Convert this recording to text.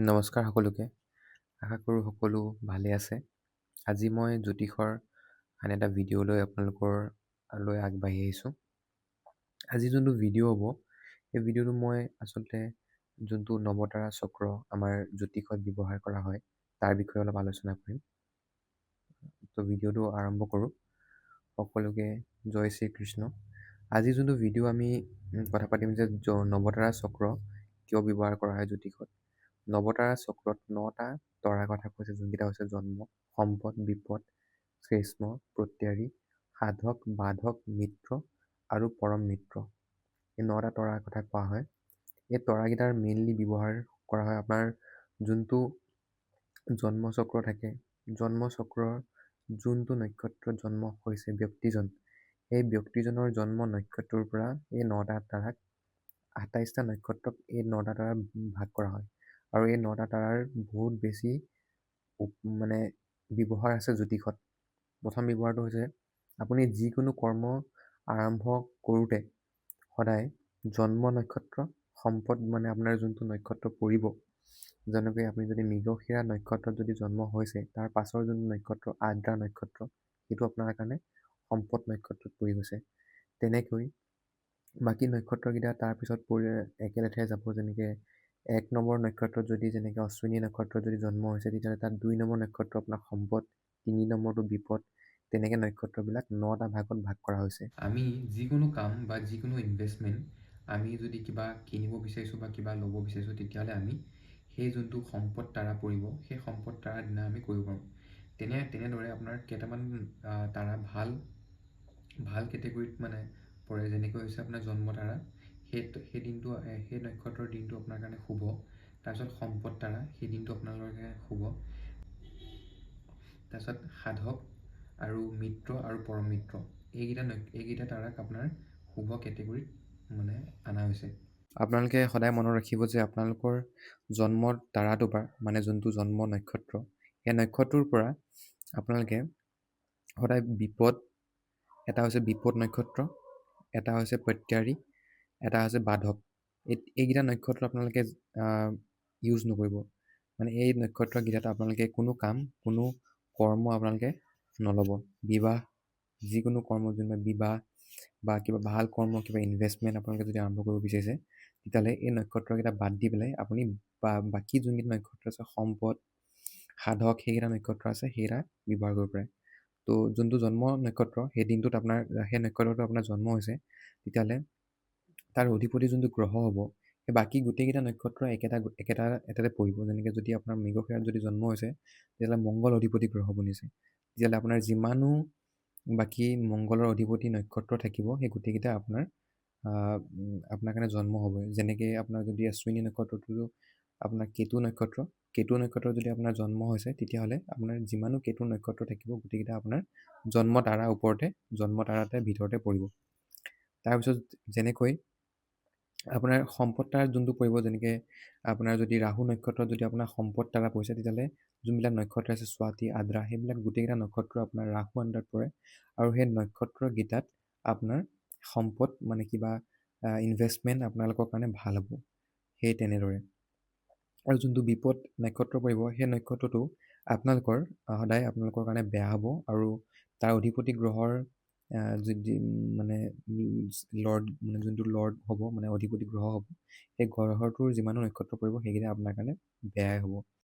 নমস্কাৰ সকলোকে। আশা কৰোঁ সকলো ভালে আছে। আজি মই জ্যোতিষৰ আন এটা ভিডিঅ' লৈ আপোনালোকলৈ আগবাঢ়ি আহিছোঁ। আজি যোনটো ভিডিঅ' হ'ব, সেই ভিডিঅ'টো মই আচলতে যোনটো নৱতাৰা চক্ৰ আমাৰ জ্যোতিষত ব্যৱহাৰ কৰা হয়, তাৰ বিষয়ে অলপ আলোচনা কৰিম। তো ভিডিঅ'টো আৰম্ভ কৰোঁ। সকলোকে জয় শ্ৰীকৃষ্ণ। আজি যোনটো ভিডিঅ' আমি কথা পাতিম যে নৱতাৰা চক্ৰ কিয় ব্যৱহাৰ কৰা হয় জ্যোতিষত। নৱতাৰা চক্ৰত 9টা তৰাৰ কথা কৈছে, যোনকেইটা হৈছে জন্ম, সম্পদ, বিপদ, শ্লেষ্ম, প্ৰত্যাৰী, সাধক, বাধক, মিত্ৰ আৰু পৰম মিত্ৰ। এই 9টা তৰাৰ কথা কোৱা হয়। এই তৰাকেইটাৰ মেইনলি ব্যৱহাৰ কৰা হয় আপোনাৰ যোনটো জন্মচক্ৰ থাকে। জন্মচক্ৰৰ যোনটো নক্ষত্ৰত জন্ম হৈছে ব্যক্তিজন, সেই ব্যক্তিজনৰ জন্ম নক্ষত্ৰৰ পৰা এই 9টা তাৰাক 28টা নক্ষত্ৰক এই 9টা তাৰা ভাগ কৰা হয়। আৰু এই 9টা তাৰাৰ বহুত বেছি মানে ব্যৱহাৰ আছে জ্যোতিষত। প্ৰথম ব্যৱহাৰটো হৈছে আপুনি যিকোনো কৰ্ম আৰম্ভ কৰোঁতে সদায় জন্ম নক্ষত্ৰ, সম্পদ মানে আপোনাৰ যোনটো নক্ষত্ৰ পৰিব, যেনেকৈ আপুনি যদি মৃগশিৰা নক্ষত্ৰত যদি জন্ম হৈছে, তাৰ পাছৰ যোনটো নক্ষত্ৰ আদ্ৰা নক্ষত্ৰ, সেইটো আপোনাৰ কাৰণে সম্পদ নক্ষত্ৰত পৰি গৈছে। তেনেকৈ বাকী নক্ষত্ৰকেইটা তাৰপিছত একেলেঠাৰে যাব। যেনেকৈ 1 নম্বৰ নক্ষত্ৰত যদি যেনেকৈ অশ্বিনী নক্ষত্ৰত যদি জন্ম হৈছে, তেতিয়াহ'লে তাত 2 নম্বৰ নক্ষত্ৰ আপোনাৰ সম্পদ, 3 নম্বৰটো বিপদ, তেনেকৈ নক্ষত্ৰবিলাক 9টা ভাগত ভাগ কৰা হৈছে। আমি যিকোনো কাম বা যিকোনো ইনভেষ্টমেণ্ট আমি যদি কিবা কিনিব বিচাৰিছোঁ বা কিবা ল'ব বিচাৰিছোঁ, তেতিয়াহ'লে আমি সেই যোনটো সম্পদ তাৰা পৰিব, সেই সম্পদ তাৰাৰ দিনা আমি কৰিব পাৰোঁ। তেনেদৰে আপোনাৰ কেইটামান তাৰা ভাল কেটেগৰীত মানে পৰে। যেনেকৈ হৈছে আপোনাৰ জন্ম তাৰা, সেই দিনটো সেই নক্ষত্ৰৰ দিনটো আপোনাৰ কাৰণে শুভ। তাৰপিছত সম্পদ তাৰা, সেই দিনটো আপোনালোকৰ কাৰণে শুভ। তাৰপিছত সাধক আৰু মিত্ৰ আৰু পৰম মিত্ৰ, এইকেইটা তাৰাক আপোনাৰ শুভ কেটেগৰীত মানে অনা হৈছে। আপোনালোকে সদায় মনত ৰাখিব যে আপোনালোকৰ জন্মৰ তাৰাটোৰ পৰা মানে যোনটো জন্ম নক্ষত্ৰ, সেই নক্ষত্ৰৰ পৰা আপোনালোকে সদায় এটা হৈছে বিপদ নক্ষত্ৰ, এটা হৈছে প্ৰত্যাৰী, এটা হৈছে বাধক। এইকেইটা নক্ষত্ৰ আপোনালোকে ইউজ নকৰিব। মানে এই নক্ষত্ৰকেইটাত আপোনালোকে কোনো কাম, কোনো কৰ্ম আপোনালোকে নল'ব। যিকোনো কৰ্ম, যেনিবা বিবাহ বা কিবা ভাল কৰ্ম, কিবা ইনভেষ্টমেণ্ট আপোনালোকে যদি আৰম্ভ কৰিব বিচাৰিছে, তেতিয়াহ'লে এই নক্ষত্ৰকেইটা বাদ দি পেলাই আপুনি বাকী যোনকেইটা নক্ষত্ৰ আছে, সম্পদ, সাধক, সেইকেইটা নক্ষত্ৰ আছে, সেইকেইটা ব্যৱহাৰ কৰিব পাৰে। তো যোনটো জন্ম নক্ষত্ৰ, সেই দিনটোত সেই নক্ষত্ৰটো আপোনাৰ জন্ম হৈছে, তেতিয়াহ'লে তাৰ অধিপতি যোনটো গ্ৰহ হ'ব, সেই বাকী গোটেইকেইটা নক্ষত্ৰ এটাতে পৰিব। যেনেকৈ যদি আপোনাৰ মৃগশিৰাত যদি জন্ম হৈছে, তেতিয়াহ'লে মংগল অধিপতি গ্ৰহ বনিছে। তেতিয়াহ'লে আপোনাৰ যিমানো বাকী মংগলৰ অধিপতি নক্ষত্ৰ থাকিব, সেই গোটেইকেইটা আপোনাৰ কাৰণে জন্ম হ'ব। যেনেকৈ আপোনাৰ যদি অশ্বিনী নক্ষত্ৰটো আপোনাৰ কেতু নক্ষত্ৰ যদি আপোনাৰ জন্ম হৈছে, তেতিয়াহ'লে আপোনাৰ যিমানো কেতু নক্ষত্ৰ থাকিব, গোটেইকেইটা আপোনাৰ জন্ম তাৰাতে ভিতৰতে পৰিব। তাৰপিছত যেনেকৈ আপোনাৰ সম্পদ তাৰাত যোনটো পৰিব, যেনেকৈ আপোনাৰ যদি ৰাহু নক্ষত্ৰত যদি আপোনাৰ সম্পদ তাৰা পৰিছে, তেতিয়াহ'লে যোনবিলাক নক্ষত্ৰ আছে স্বাতি, আদ্ৰা, সেইবিলাক গোটেইকেইটা নক্ষত্ৰ আপোনাৰ ৰাহু আণ্ডাৰত পৰে। আৰু সেই নক্ষত্ৰকেইটাত আপোনাৰ সম্পদ মানে কিবা ইনভেষ্টমেণ্ট আপোনালোকৰ কাৰণে ভাল হ'ব। সেই তেনেদৰে আৰু যোনটো বিপদ নক্ষত্ৰ পৰিব, সেই নক্ষত্ৰটো সদায় আপোনালোকৰ কাৰণে বেয়া হ'ব। আৰু তাৰ অধিপতি গ্ৰহৰ মানে যোনটো লৰ্ড হ'ব, মানে অধিপতি গ্ৰহ হ'ব, সেই গ্ৰহটোৰ যিমানো নক্ষত্ৰ পৰিব, সেইকেইটা আপোনাৰ কাৰণে বেয়াই হ'ব।